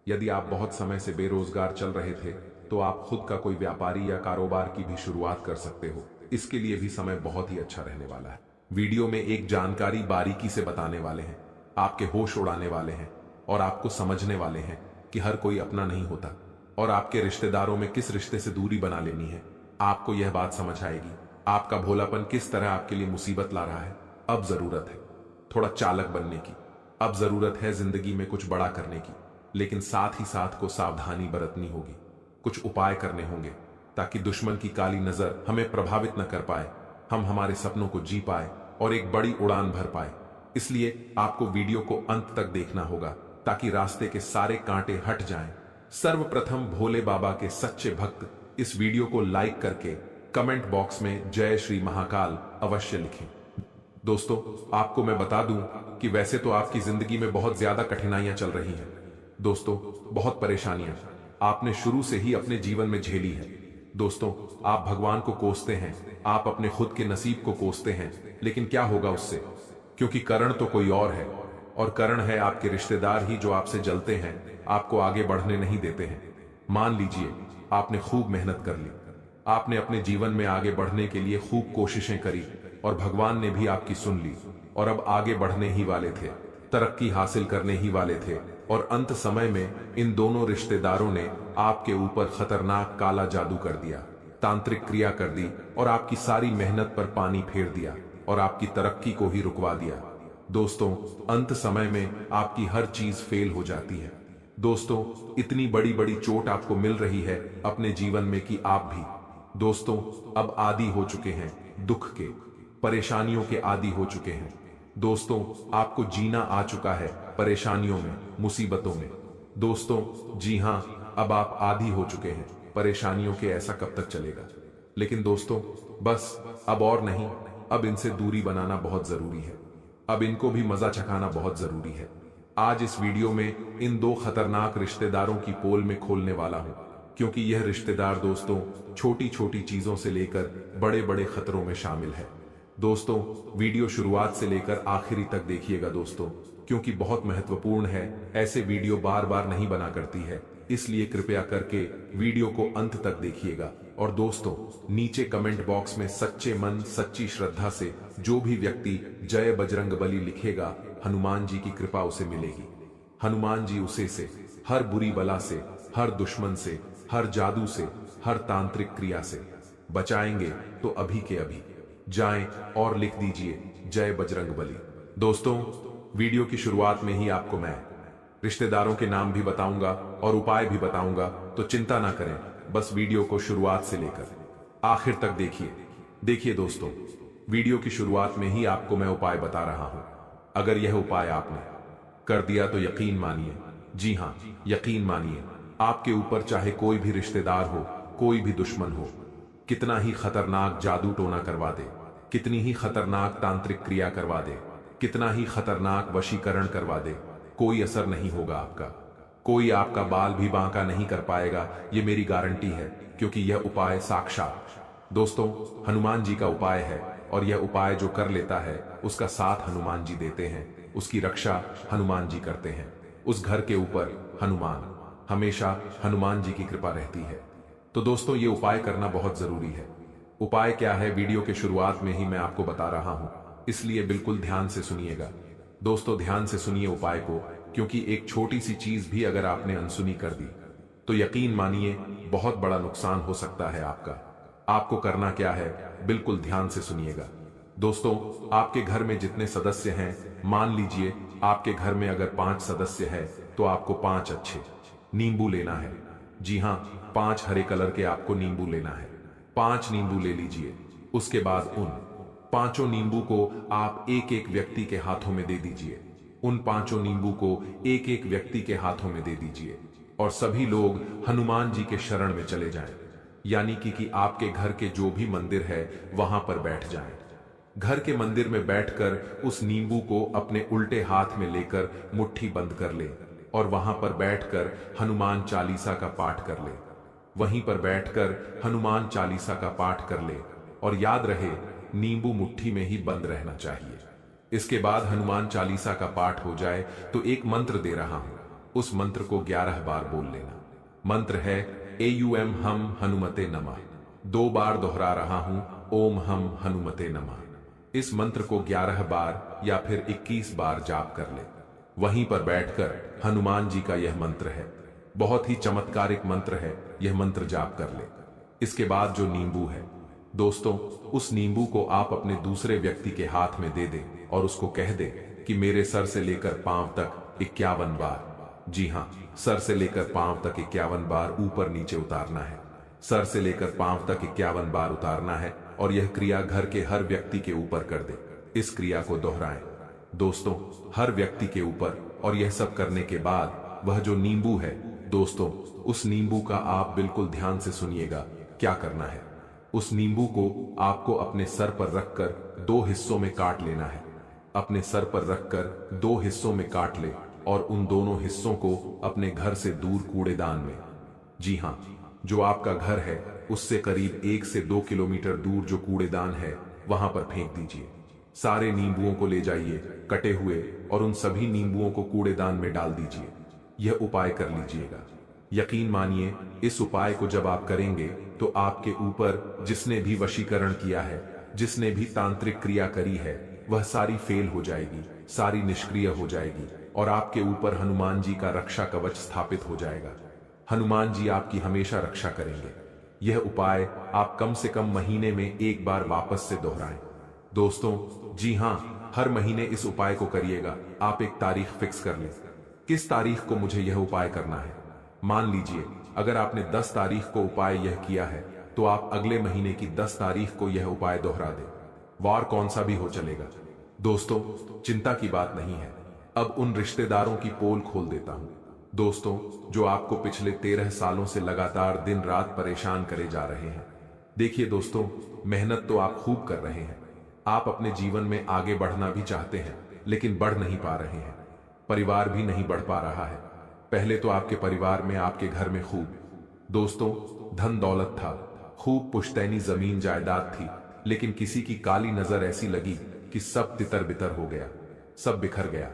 Speaker 3: यदि आप बहुत समय से बेरोजगार चल रहे थे तो आप खुद का कोई व्यापारी या कारोबार की भी शुरुआत कर सकते हो। इसके लिए भी समय बहुत ही अच्छा रहने वाला है। वीडियो में एक जानकारी बारीकी से बताने वाले हैं, आपके होश उड़ाने वाले हैं और आपको समझने वाले हैं कि हर कोई अपना नहीं होता और आपके रिश्तेदारों में किस रिश्ते से दूरी बना लेनी है। आपको यह बात समझ आएगी आपका भोलापन किस तरह आपके लिए मुसीबत ला रहा है। अब जरूरत है थोड़ा चालक बनने की, अब जरूरत है जिंदगी में कुछ बड़ा करने की, लेकिन साथ ही साथ को सावधानी बरतनी होगी। कुछ उपाय करने होंगे ताकि दुश्मन की काली नजर हमें प्रभावित न कर पाए, हम हमारे सपनों को जी पाए और एक बड़ी उड़ान भर पाए। इसलिए आपको वीडियो को अंत तक देखना होगा ताकि रास्ते के सारे कांटे हट जाएं। सर्वप्रथम भोले बाबा के सच्चे भक्त इस वीडियो को लाइक करके कमेंट बॉक्स में जय श्री महाकाल अवश्य लिखें। दोस्तों, आपको मैं बता दूं कि वैसे तो आपकी जिंदगी में बहुत ज्यादा कठिनाइयां चल रही हैं। दोस्तों, बहुत परेशानियां आपने शुरू से ही अपने जीवन में झेली है। दोस्तों, आप भगवान को कोसते हैं, आप अपने खुद के नसीब को कोसते हैं, लेकिन क्या होगा उससे, क्योंकि कारण तो कोई और है और कारण है आपके रिश्तेदार ही जो आपसे जलते हैं, आपको आगे बढ़ने नहीं देते हैं। मान लीजिए आपने खूब मेहनत कर ली, आपने अपने जीवन में आगे बढ़ने के लिए खूब कोशिशें करी और भगवान ने भी आपकी सुन ली और अब आगे बढ़ने ही वाले थे, तरक्की हासिल करने ही वाले थे और अंत समय में इन दोनों रिश्तेदारों ने आपके ऊपर खतरनाक काला जादू कर दिया, तांत्रिक क्रिया कर दी और आपकी सारी मेहनत पर पानी फेर दिया और आपकी तरक्की को ही रुकवा दिया। दोस्तों, अंत समय में आपकी हर चीज फेल हो जाती है। दोस्तों, इतनी बड़ी बड़ी चोट आपको मिल रही है अपने जीवन में कि आप भी दोस्तों अब आदी हो चुके हैं, दुख के, परेशानियों के आदी हो चुके हैं। दोस्तों, आपको जीना आ चुका है परेशानियों में, मुसीबतों में। दोस्तों, जी हां, अब आप आदी हो चुके हैं परेशानियों के। ऐसा कब तक चलेगा? लेकिन दोस्तों, बस अब और नहीं, अब इनसे दूरी बनाना बहुत जरूरी है। अब इनको भी मजा चखाना बहुत जरूरी है। आज इस वीडियो में इन दो खतरनाक रिश्तेदारों की पोल में खोलने वाला हूं, क्योंकि यह रिश्तेदार दोस्तों छोटी छोटी चीजों से लेकर बड़े बड़े खतरों में शामिल है। दोस्तों, वीडियो शुरुआत से लेकर आखिरी तक देखिएगा दोस्तों, क्योंकि बहुत महत्वपूर्ण है। ऐसे वीडियो बार बार नहीं बना करती है, इसलिए कृपया करके वीडियो को अंत तक देखिएगा। और दोस्तों, नीचे कमेंट बॉक्स में सच्चे मन सच्ची श्रद्धा से जो भी व्यक्ति जय बजरंग बली लिखेगा हनुमान जी की कृपा उसे मिलेगी। हनुमान जी उसे से हर बुरी बला से, हर दुश्मन से, हर जादू से, हर तांत्रिक क्रिया से बचाएंगे। तो अभी के अभी जाएं और लिख दीजिए जय बजरंगबली। दोस्तों, वीडियो की शुरुआत में ही आपको मैं रिश्तेदारों के नाम भी बताऊंगा और उपाय भी बताऊंगा, तो चिंता ना करें, बस वीडियो को शुरुआत से लेकर आखिर तक देखिए। देखिए दोस्तों, वीडियो की शुरुआत में ही आपको मैं उपाय बता रहा हूं। अगर यह उपाय आपने कर दिया तो यकीन मानिए, जी हां, यकीन मानिए, आपके ऊपर चाहे कोई भी रिश्तेदार हो, कोई भी दुश्मन हो, कितना ही खतरनाक जादू टोना करवा दे, कितनी ही खतरनाक तांत्रिक क्रिया करवा दे, कितना ही खतरनाक वशीकरण करवा दे, कोई असर नहीं होगा आपका। कोई आपका बाल भी बांका नहीं कर पाएगा, ये मेरी गारंटी है, क्योंकि यह उपाय साक्षात दोस्तों हनुमान जी का उपाय है। और यह उपाय जो कर लेता है उसका साथ हनुमान जी देते हैं, उसकी रक्षा हनुमान जी करते हैं। उस घर के ऊपर हमेशा हनुमान जी की कृपा रहती है। तो दोस्तों, ये उपाय करना बहुत जरूरी है। उपाय क्या है, वीडियो के शुरुआत में ही मैं आपको बता रहा हूं, इसलिए बिल्कुल ध्यान से सुनिएगा। दोस्तों, ध्यान से सुनिए उपाय को, क्योंकि एक छोटी सी चीज भी अगर आपने अनसुनी कर दी तो यकीन मानिए बहुत बड़ा नुकसान हो सकता है आपका। आपको करना क्या है, बिल्कुल ध्यान से सुनिएगा। दोस्तों, आपके घर में जितने सदस्य हैं, मान लीजिए आपके घर में अगर 5 सदस्य है तो आपको 5 अच्छे नींबू लेना है। जी हां, 5 हरे कलर के आपको नींबू लेना है। 5 नींबू ले लीजिए। उसके बाद उन 5 नींबू को आप एक एक व्यक्ति के हाथों में दे दीजिए। उन 5 नींबू को एक एक व्यक्ति के हाथों में दे दीजिए और सभी लोग हनुमान जी के शरण में चले जाएं। यानी कि आपके घर के जो भी मंदिर है वहां पर बैठ जाएं। घर के मंदिर में बैठकर उस नींबू को अपने उल्टे हाथ में लेकर मुट्ठी बंद कर ले और वहां पर बैठकर हनुमान चालीसा का पाठ कर ले। वहीं पर बैठकर हनुमान चालीसा का पाठ कर ले और याद रहे नींबू मुट्ठी में ही बंद रहना चाहिए। इसके बाद हनुमान चालीसा का पाठ हो जाए तो एक मंत्र दे रहा हूं, उस मंत्र को 11 बार बोल लेना। मंत्र है AUM हम हनुमते नमः। 2 बार दोहरा रहा हूं, ओम हम हनुमते नमः। इस मंत्र को 11 बार या फिर 21 बार जाप कर ले। वहीं पर बैठकर हनुमान जी का यह मंत्र है, बहुत ही चमत्कारिक मंत्र है, यह मंत्र जाप कर ले। इसके बाद जो नींबू है दोस्तों, उस नींबू को आप अपने दूसरे व्यक्ति के हाथ में दे दे और उसको कह दे कि मेरे सर से लेकर पांव तक 51 बार, जी हां, सर से लेकर पांव तक 51 बार ऊपर नीचे उतारना है। सर से लेकर पांव तक 51 बार उतारना है और यह क्रिया घर के हर व्यक्ति के ऊपर कर दे। इस क्रिया को दोहराएं दोस्तों, हर व्यक्ति के ऊपर। और यह सब करने के बाद वह जो नींबू है दोस्तों, उस नींबू का आप बिल्कुल ध्यान से सुनिएगा क्या करना है। उस नींबू को आपको अपने सर पर रखकर 2 हिस्सों में काट लेना है। अपने सर पर रखकर 2 हिस्सों में काट ले और उन दोनों हिस्सों को अपने घर से दूर कूड़ेदान में, जी हां, जो आपका घर है उससे करीब 1 से 2 किलोमीटर दूर जो कूड़ेदान है वहां पर फेंक दीजिए। सारे नींबुओं को ले जाइए कटे हुए और उन सभी नींबुओं को कूड़ेदान में डाल दीजिए। यह उपाय कर लीजिएगा। यकीन मानिए इस उपाय को जब आप करेंगे तो आपके ऊपर जिसने भी वशीकरण किया है, जिसने भी तांत्रिक क्रिया करी है, वह सारी फेल हो जाएगी, सारी निष्क्रिय हो जाएगी और आपके ऊपर हनुमान जी का रक्षा कवच स्थापित हो जाएगा। हनुमान जी आपकी हमेशा रक्षा करेंगे। यह उपाय आप कम से कम महीने में 1 बार वापस से दोहराएं दोस्तों। जी हां, हर महीने इस उपाय को करिएगा। आप एक तारीख फिक्स कर लें, किस तारीख को मुझे यह उपाय करना है। मान लीजिए अगर आपने 10 तारीख को उपाय यह किया है तो आप अगले महीने की 10 तारीख को यह उपाय दोहरा दें। वार कौन सा भी हो चलेगा दोस्तों, चिंता की बात नहीं है। अब उन रिश्तेदारों की पोल खोल देता हूं दोस्तों, जो आपको पिछले 13 सालों से लगातार दिन रात परेशान करे जा रहे हैं। देखिए दोस्तों, मेहनत तो आप खूब कर रहे हैं, आप अपने जीवन में आगे बढ़ना भी चाहते हैं लेकिन बढ़ नहीं पा रहे हैं। परिवार भी नहीं बढ़ पा रहा है। पहले तो आपके परिवार में, आपके घर में खूब दोस्तों धन दौलत था, खूब पुश्तैनी जमीन जायदाद थी, लेकिन किसी की काली नजर ऐसी लगी कि सब तितर बितर हो गया, सब बिखर गया।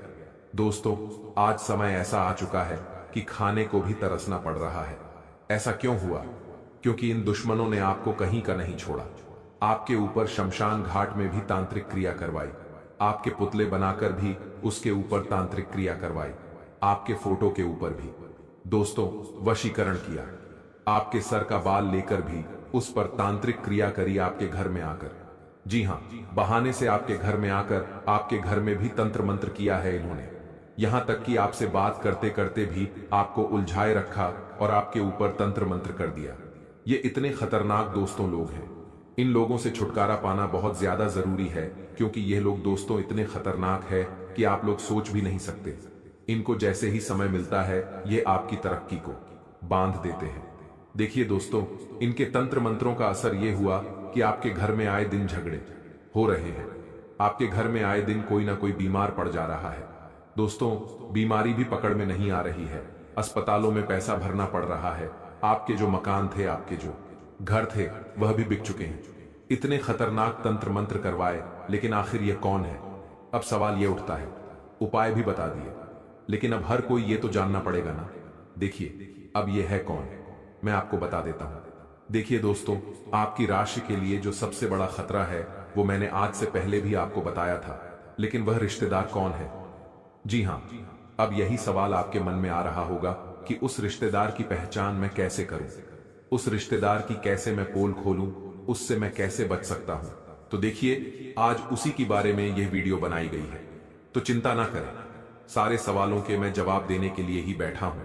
Speaker 3: दोस्तों, आज समय ऐसा आ चुका है कि खाने को भी तरसना पड़ रहा है। ऐसा क्यों हुआ? क्योंकि इन दुश्मनों ने आपको कहीं का नहीं छोड़ा। आपके ऊपर शमशान घाट में भी तांत्रिक क्रिया करवाई, आपके पुतले बनाकर भी उसके ऊपर तांत्रिक क्रिया करवाई, आपके फोटो के ऊपर भी दोस्तों वशीकरण किया, आपके सर का बाल लेकर भी उस पर तांत्रिक क्रिया करी आपके घर में आकर। जी हां, बहाने से आपके घर में आकर आपके घर में भी तंत्र मंत्र किया है इन्होंने। यहां तक कि आपसे बात करते करते भी आपको उलझाए रखा और आपके ऊपर तंत्र मंत्र कर दिया। ये इतने खतरनाक दोस्तों लोग हैं। इन लोगों से छुटकारा पाना बहुत ज्यादा जरूरी है, क्योंकि ये लोग दोस्तों इतने खतरनाक है कि आप लोग सोच भी नहीं सकते। इनको जैसे ही समय मिलता है ये आपकी तरक्की को बांध देते हैं। देखिए दोस्तों, इनके तंत्र मंत्रों का असर ये हुआ कि आपके घर में आए दिन झगड़े हो रहे हैं, आपके घर में आए दिन कोई ना कोई बीमार पड़ जा रहा है। दोस्तों, बीमारी भी पकड़ में नहीं आ रही है, अस्पतालों में पैसा भरना पड़ रहा है, आपके जो मकान थे, आपके जो घर थे, वह भी बिक चुके हैं। इतने खतरनाक तंत्र मंत्र करवाए, लेकिन आखिर ये कौन है? अब सवाल ये उठता है। उपाय भी बता दिए, लेकिन अब हर कोई ये तो जानना पड़ेगा ना। देखिए, अब ये है कौन, मैं आपको बता देता हूं। देखिए दोस्तों, आपकी राशि के लिए जो सबसे बड़ा खतरा है वो मैंने आज से पहले भी आपको बताया था, लेकिन वह रिश्तेदार कौन है? जी हां, अब यही सवाल आपके मन में आ रहा होगा कि उस रिश्तेदार की पहचान मैं कैसे करूं, उस रिश्तेदार की कैसे मैं पोल खोलूं, उससे मैं कैसे बच सकता हूं। तो देखिए, आज उसी के बारे में यह वीडियो बनाई गई है। तो चिंता ना करें, सारे सवालों के मैं जवाब देने के लिए ही बैठा हूं।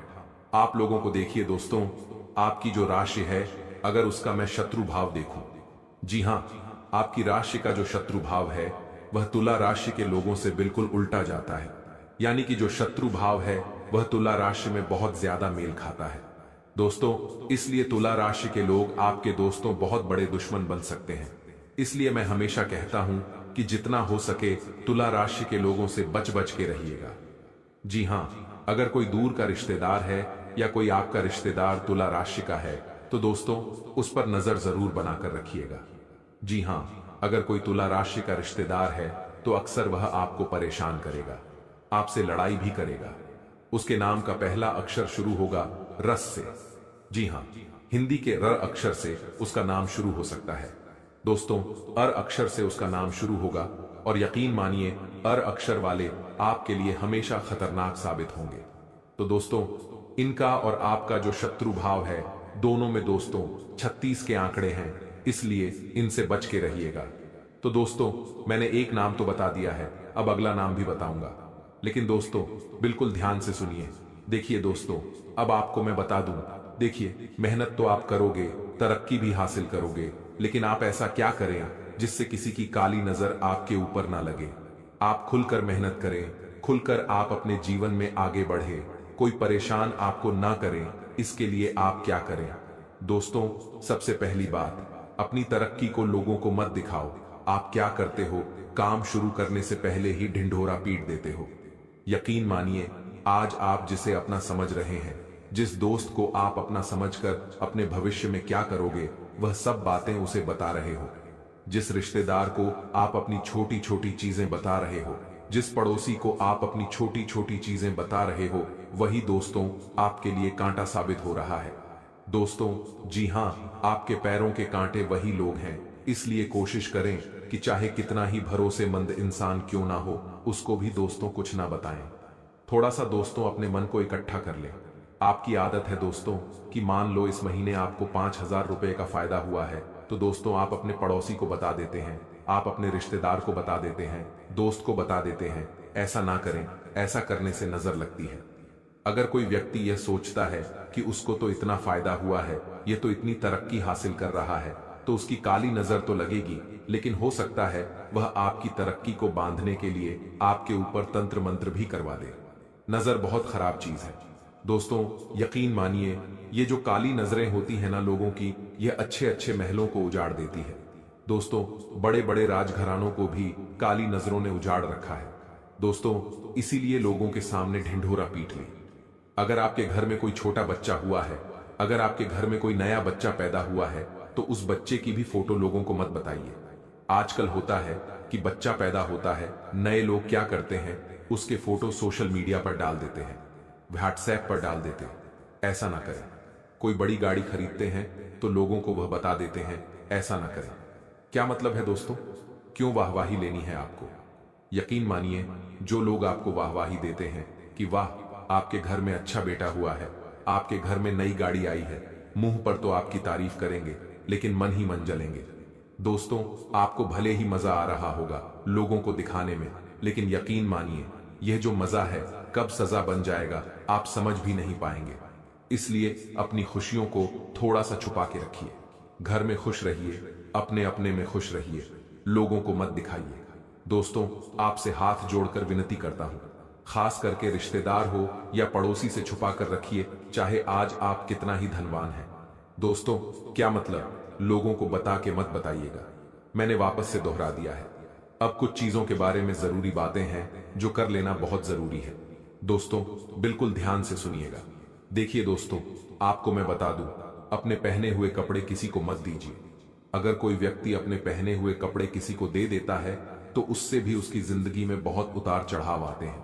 Speaker 3: आप लोगों को देखिए दोस्तों, आपकी जो राशि है, अगर उसका मैं शत्रु भाव देखूं, जी हां, आपकी राशि का जो शत्रु भाव है वह तुला राशि के लोगों से बिल्कुल उल्टा जाता है। यानी कि जो शत्रु भाव है वह तुला राशि में बहुत ज्यादा मेल खाता है। दोस्तों, इसलिए तुला राशि के लोग आपके दोस्तों बहुत बड़े दुश्मन बन सकते हैं। इसलिए मैं हमेशा कहता हूं कि जितना हो सके तुला राशि के लोगों से बच बच के रहिएगा। जी हां, अगर कोई दूर का रिश्तेदार है या कोई आपका रिश्तेदार तुला राशि का है तो दोस्तों उस पर नजर जरूर बनाकर रखिएगा। जी हां, अगर कोई तुला राशि का रिश्तेदार है तो अक्सर वह आपको परेशान करेगा, आपसे लड़ाई भी करेगा। उसके नाम का पहला अक्षर शुरू होगा रस से। जी हां, हिंदी के र अक्षर से उसका नाम शुरू हो सकता है। दोस्तों, अर अक्षर से उसका नाम शुरू होगा और यकीन मानिए अर अक्षर वाले आपके लिए हमेशा खतरनाक साबित होंगे। तो दोस्तों, इनका और आपका जो शत्रु भाव है, दोनों में दोस्तों 36 के आंकड़े हैं, इसलिए इनसे बच के रहिएगा। तो दोस्तों, मैंने एक नाम तो बता दिया है, अब अगला नाम भी बताऊंगा, लेकिन दोस्तों बिल्कुल ध्यान से सुनिए। देखिए दोस्तों, अब आपको मैं बता दूं, देखिए मेहनत तो आप करोगे, तरक्की भी हासिल करोगे, लेकिन आप ऐसा क्या करें जिससे किसी की काली नजर आपके ऊपर ना लगे। आप खुलकर मेहनत करें, खुलकर आप अपने जीवन में आगे बढ़े, कोई परेशान आपको ना करे। इसके लिए आप क्या करें? दोस्तों, सबसे पहली बात, अपनी तरक्की को लोगों को मत दिखाओ। आप क्या करते हो, काम शुरू करने से पहले ही ढिंढोरा पीट देते हो। यकीन मानिए, आज आप जिसे अपना समझ रहे हैं, जिस दोस्त को आप अपना समझकर अपने भविष्य में क्या करोगे, वह सब बातें उसे बता रहे हो। जिस रिश्तेदार को आप अपनी छोटी छोटी चीजें बता रहे हो, जिस पड़ोसी को आप अपनी छोटी छोटी चीजें बता रहे हो, वही दोस्तों आपके लिए कांटा साबित हो रहा है। दोस्तों, जी हां, आपके पैरों के कांटे वही लोग हैं। इसलिए कोशिश करें कि चाहे कितना ही भरोसेमंद इंसान क्यों ना हो, उसको भी दोस्तों कुछ ना बताएं। थोड़ा सा दोस्तों अपने मन को इकट्ठा कर लें। आपकी आदत है दोस्तों कि मान लो इस महीने आपको 5,000 रुपए का फायदा हुआ है, तो दोस्तों आप अपने पड़ोसी को बता देते हैं, आप अपने रिश्तेदार को बता देते हैं, दोस्त को बता देते हैं। ऐसा ना करें, ऐसा करने से नजर लगती है। अगर कोई व्यक्ति यह सोचता है कि उसको तो इतना फायदा हुआ है, ये तो इतनी तरक्की हासिल कर रहा है, तो उसकी काली नजर तो लगेगी, लेकिन हो सकता है वह आपकी तरक्की को बांधने के लिए आपके ऊपर तंत्र मंत्र भी करवा दे। नजर बहुत खराब चीज है दोस्तों, यकीन मानिए, ये जो काली नजरें होती है ना लोगों की, ये अच्छे अच्छे महलों को उजाड़ देती है। दोस्तों, बड़े बड़े राजघरानों को भी काली नजरों ने उजाड़ रखा है। दोस्तों, इसीलिए लोगों के सामने ढिंढोरा पीट ले। अगर आपके घर में कोई छोटा बच्चा हुआ है, अगर आपके घर में कोई नया बच्चा पैदा हुआ है, तो उस बच्चे की भी फोटो लोगों को मत बताइए। आजकल होता है कि बच्चा पैदा होता है, नए लोग क्या करते हैं, उसके फोटो सोशल मीडिया पर डाल देते हैं, व्हाट्सएप पर डाल देते हैं। ऐसा ना करें। कोई बड़ी गाड़ी खरीदते हैं तो लोगों को वह बता देते हैं, ऐसा ना करें। क्या मतलब है दोस्तों? क्यों वाहवाही लेनी है आपको? यकीन मानिए, जो लोग आपको वाहवाही देते हैं कि वाह आपके घर में अच्छा बेटा हुआ है, आपके घर में नई गाड़ी आई है, मुंह पर तो आपकी तारीफ करेंगे लेकिन मन ही मन जलेंगे। दोस्तों, आपको भले ही मजा आ रहा होगा लोगों को दिखाने में, लेकिन यकीन मानिए यह जो मजा है कब सजा बन जाएगा आप समझ भी नहीं पाएंगे। इसलिए अपनी खुशियों को थोड़ा सा छुपा के रखिए। घर में खुश रहिए, अपने अपने में खुश रहिए, लोगों को मत दिखाइए। दोस्तों, आपसे हाथ जोड़कर विनती करता हूं, खास करके रिश्तेदार हो या पड़ोसी से छुपा कर रखिए, चाहे आज आप कितना ही धनवान हैं। दोस्तों, क्या मतलब, लोगों को बता के मत बताइएगा। मैंने वापस से दोहरा दिया है। अब कुछ चीजों के बारे में जरूरी बातें हैं जो कर लेना बहुत जरूरी है। दोस्तों, बिल्कुल ध्यान से सुनिएगा। देखिए दोस्तों, आपको मैं बता दूं, अपने पहने हुए कपड़े किसी को मत दीजिए। अगर कोई व्यक्ति अपने पहने हुए कपड़े किसी को दे देता है तो उससे भी उसकी जिंदगी में बहुत उतार चढ़ाव आते हैं।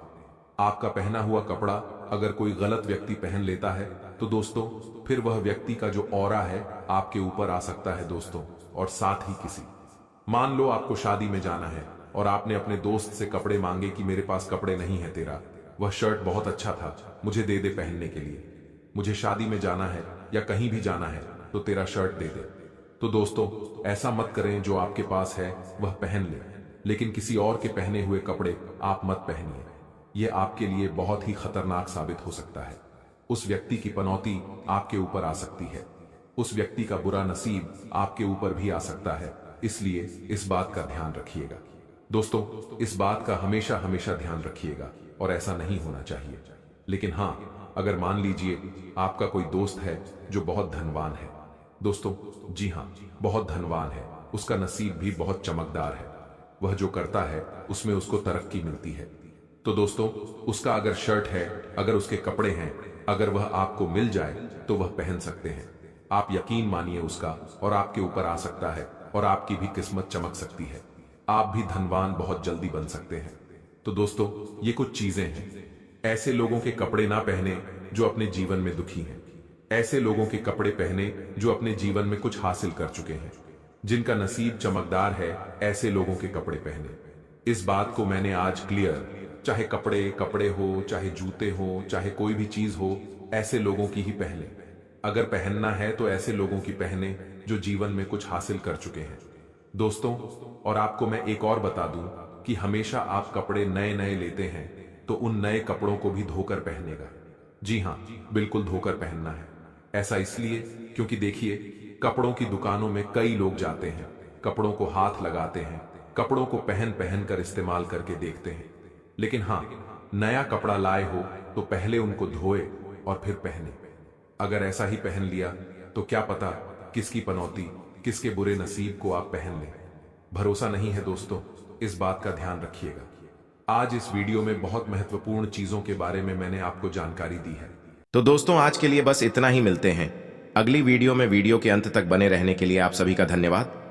Speaker 3: आपका पहना हुआ कपड़ा अगर कोई गलत व्यक्ति पहन लेता है तो दोस्तों फिर वह व्यक्ति का जो ऑरा है आपके ऊपर आ सकता है दोस्तों, और साथ ही किसी, मान लो आपको शादी में जाना है और आपने अपने दोस्त से कपड़े मांगे कि मेरे पास कपड़े नहीं है तेरा, वह शर्ट बहुत अच्छा था, मुझे दे दे पहनने के लिए, मुझे शादी में जाना है या कहीं भी जाना है तो तेरा शर्ट दे दे। तो दोस्तों, ऐसा मत करें, जो आपके पास है वह पहन ले, लेकिन किसी और के पहने हुए कपड़े आप मत पहनिए। यह आपके लिए बहुत ही खतरनाक साबित हो सकता है। उस व्यक्ति की पनौती आपके ऊपर आ सकती है, उस व्यक्ति का बुरा नसीब आपके ऊपर भी आ सकता है। इसलिए इस बात का ध्यान रखिएगा। दोस्तों, इस बात का हमेशा हमेशा ध्यान रखिएगा, और ऐसा नहीं होना चाहिए। लेकिन हाँ, अगर मान लीजिए आपका कोई दोस्त है जो बहुत धनवान है, दोस्तों जी हाँ, बहुत धनवान है, उसका नसीब भी बहुत चमकदार है, वह जो करता है उसमें उसको तरक्की मिलती है, तो दोस्तों उसका अगर शर्ट है, अगर उसके कपड़े हैं, अगर वह आपको मिल जाए तो वह पहन सकते हैं। आप यकीन मानिए उसका और आपके ऊपर आ सकता है, और आपकी भी किस्मत चमक सकती है, आप भी धनवान बहुत जल्दी बन सकते हैं। तो दोस्तों, ये कुछ चीजें हैं। ऐसे लोगों के कपड़े ना पहने जो अपने जीवन में दुखी हैं। ऐसे लोगों के कपड़े पहने जो अपने जीवन में कुछ हासिल कर चुके हैं, जिनका नसीब चमकदार है, ऐसे लोगों के कपड़े पहने। इस बात को मैंने आज क्लियर, चाहे कपड़े हो, चाहे जूते हो, चाहे कोई भी चीज हो, ऐसे लोगों की ही पहने। अगर पहनना है तो ऐसे लोगों की पहने जो जीवन में कुछ हासिल कर चुके हैं। दोस्तों, और आपको मैं एक और बता दूं कि हमेशा आप कपड़े नए नए लेते हैं तो उन नए कपड़ों को भी धोकर पहनेगा। जी हाँ, बिल्कुल धोकर पहनना है। ऐसा इसलिए क्योंकि देखिए, कपड़ों की दुकानों में कई लोग जाते हैं, कपड़ों को हाथ लगाते हैं, कपड़ों को पहन पहन कर इस्तेमाल करके देखते हैं, लेकिन हाँ, नया कपड़ा लाए हो तो पहले उनको धोए और फिर पहने। अगर ऐसा ही पहन लिया तो क्या पता किसकी पनौती, किसके बुरे नसीब को आप पहन लें। भरोसा नहीं है दोस्तों, इस बात का ध्यान रखिएगा। आज इस वीडियो में बहुत महत्वपूर्ण चीजों के बारे में मैंने आपको जानकारी दी है।
Speaker 1: तो दोस्तों, आज के लिए बस इतना ही। मिलते हैं अगली वीडियो में। वीडियो के अंत तक बने रहने के लिए आप सभी का धन्यवाद।